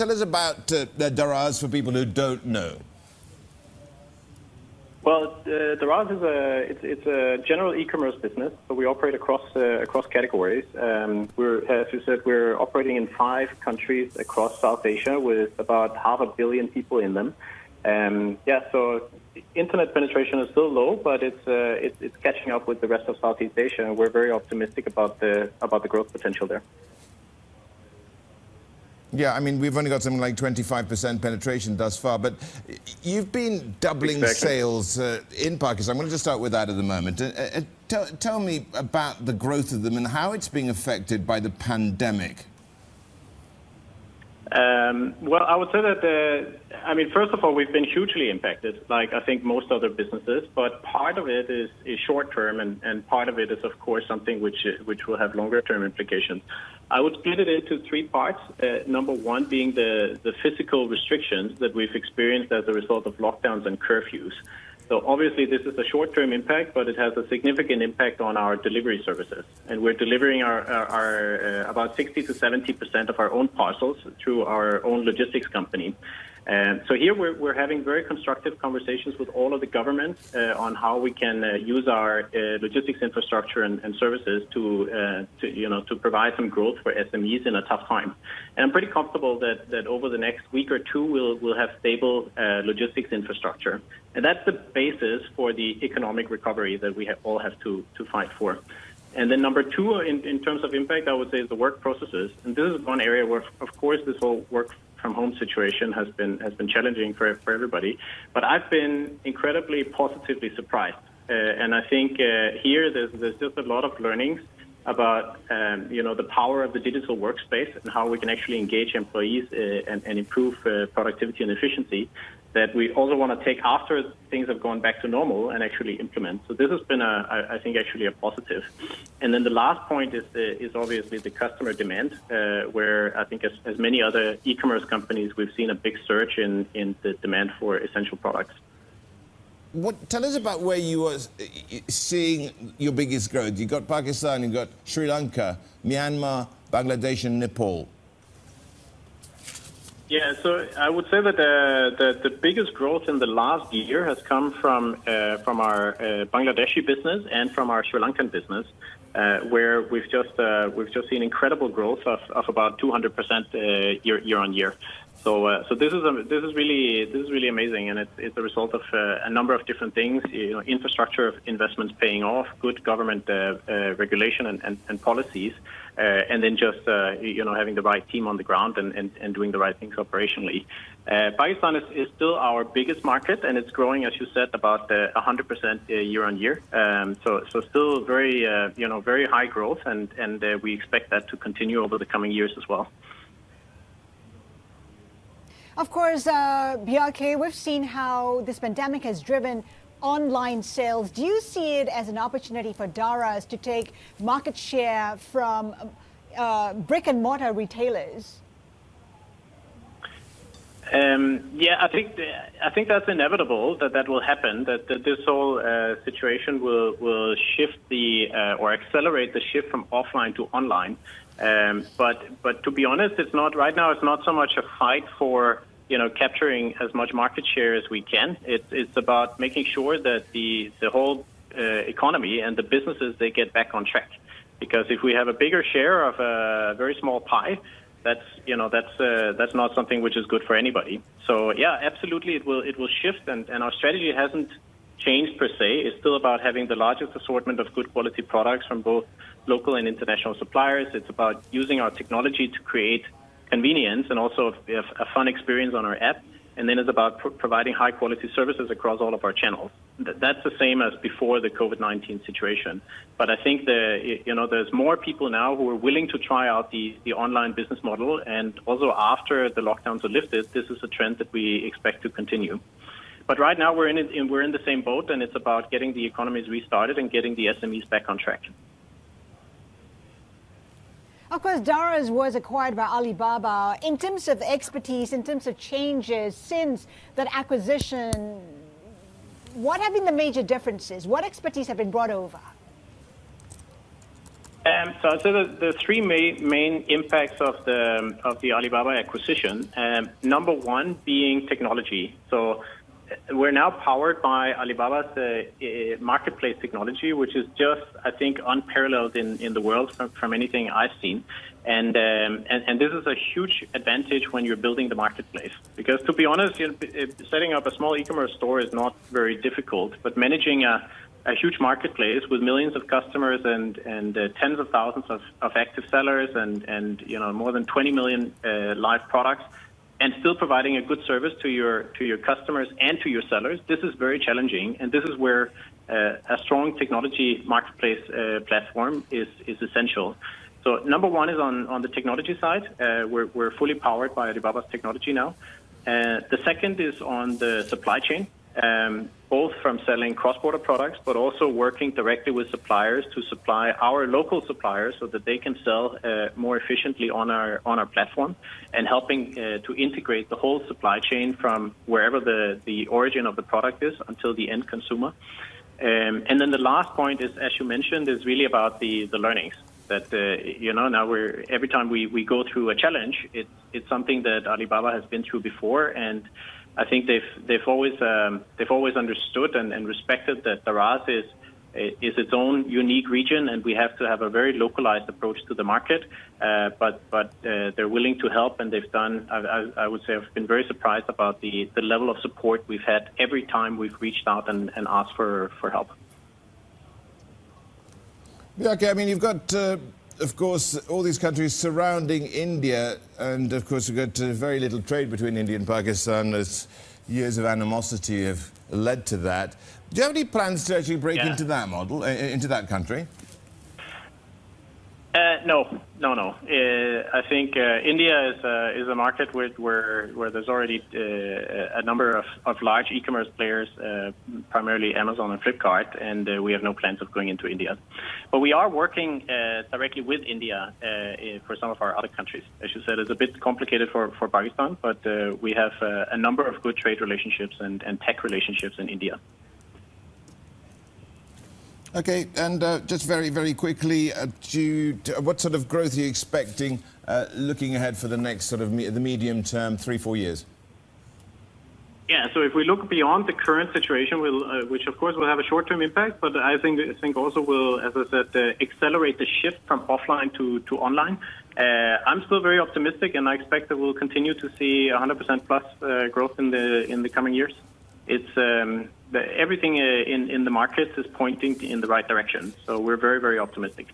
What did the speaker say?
tell us about Daraz for people who don't know. Well, Daraz is a general e-commerce business, so we operate across categories. As you said, we're operating in 5 countries across South Asia with about 500 million people in them. So internet penetration is still low, but it's catching up with the rest of Southeast Asia, and we're very optimistic about the growth potential there. Yeah, I mean, we've only got something like 25% penetration thus far, but you've been doubling sales in Pakistan. I'm going to just start with that at the moment. Tell me about the growth of them and how it's being affected by the pandemic. Well, I would say that, first of all, we've been hugely impacted, like I think most other businesses, but part of it is short-term, and part of it is, of course, something which will have longer-term implications. I would split it into 3 parts. Number 1 being the physical restrictions that we've experienced as a result of lockdowns and curfews. So obviously this is a short-term impact, but it has a significant impact on our delivery services. And we're delivering our about 60 to 70% of our own parcels through our own logistics company. So here we're having very constructive conversations with all of the governments on how we can use our logistics infrastructure and services to provide some growth for SMEs in a tough time. And I'm pretty comfortable that over the next week or 2 we'll have stable logistics infrastructure. And that's the basis for the economic recovery that we all have to fight for. And then number 2, in terms of impact, I would say is the work processes. And this is one area where, of course, this whole work from home situation has been challenging for everybody. But I've been incredibly positively surprised. And I think here there's just a lot of learnings about the power of the digital workspace and how we can actually engage employees and improve productivity and efficiency that we also want to take after things have gone back to normal and actually implement. So this has been, I think, actually a positive. And then the last point is obviously the customer demand, where I think as many other e-commerce companies, we've seen a big surge in the demand for essential products. Tell us about where you are seeing your biggest growth. You've got Pakistan, you've got Sri Lanka, Myanmar, Bangladesh and Nepal. Yeah, so I would say that the biggest growth in the last year has come from our Bangladeshi business and from our Sri Lankan business, where we've just seen incredible growth of about 200% year on year. So this is really amazing, and it's a result of a number of different things. Infrastructure investments paying off, good government regulation and policies, and then just having the right team on the ground and doing the right things operationally. Pakistan is still our biggest market, and it's growing, as you said, about 100% year on year. So still very very high growth, and we expect that to continue over the coming years as well. Of course, Bjarke, we've seen how this pandemic has driven online sales. Do you see it as an opportunity for Daraz to take market share from brick and mortar retailers? I think that's inevitable that will happen. That this whole situation will shift or accelerate the shift from offline to online. But to be honest, it's not right now. It's not so much a fight for capturing as much market share as we can. It's about making sure that the whole economy and the businesses, they get back on track. Because if we have a bigger share of a very small pie, that's not something which is good for anybody. So yeah, absolutely, it will shift, and our strategy hasn't changed per se. It's still about having the largest assortment of good quality products from both local and international suppliers. It's about using our technology to create convenience and also a fun experience on our app. And then it's about providing high quality services across all of our channels. That's the same as before the COVID-19 situation. But I think there's more people now who are willing to try out the online business model. And also after the lockdowns are lifted, this is a trend that we expect to continue. But right now we're in the same boat, and it's about getting the economies restarted and getting the SMEs back on track. Of course, Daraz was acquired by Alibaba. In terms of expertise, in terms of changes since that acquisition, what have been the major differences? What expertise have been brought over? So I'd say that the three main impacts of the Alibaba acquisition. Number one being technology. So we're now powered by Alibaba's marketplace technology, which is just, I think, unparalleled in the world from anything I've seen. And this is a huge advantage when you're building the marketplace. Because to be honest, setting up a small e-commerce store is not very difficult, but managing a huge marketplace with millions of customers and tens of thousands of active sellers and more than 20 million live products, and still providing a good service to your customers and to your sellers, this is very challenging. And this is where a strong technology marketplace platform is essential. So number one is on the technology side. We're fully powered by Alibaba's technology now. The second is on the supply chain. Both from selling cross-border products, but also working directly with suppliers to supply our local suppliers so that they can sell more efficiently on our platform, and helping to integrate the whole supply chain from wherever the origin of the product is until the end consumer. And then the last point is, as you mentioned, is really about the learnings. That now every time we go through a challenge, it's something that Alibaba has been through before, and I think they've always understood and respected that Daraz is its own unique region, and we have to have a very localized approach to the market. But they're willing to help, and they've done. I would say I've been very surprised about the level of support we've had every time we've reached out and asked for help. Yeah, okay. I mean, you've got. Of course, all these countries surrounding India, and of course, we've got very little trade between India and Pakistan, as years of animosity have led to that. Do you have any plans to actually break into that model, into that country? No. I think India is a market where there's already a number of large e-commerce players, primarily Amazon and Flipkart, and we have no plans of going into India. But we are working directly with India for some of our other countries. As you said, it's a bit complicated for Pakistan, but we have a number of good trade relationships and tech relationships in India. Okay, and just very, very quickly, what sort of growth are you expecting looking ahead for the next sort of the medium term, 3-4 years? Yeah, so if we look beyond the current situation, which of course will have a short-term impact, but I think also will, as I said, accelerate the shift from offline to online. I'm still very optimistic, and I expect that we'll continue to see 100% plus growth in the coming years. It's everything in the markets is pointing in the right direction, so we're very, very optimistic.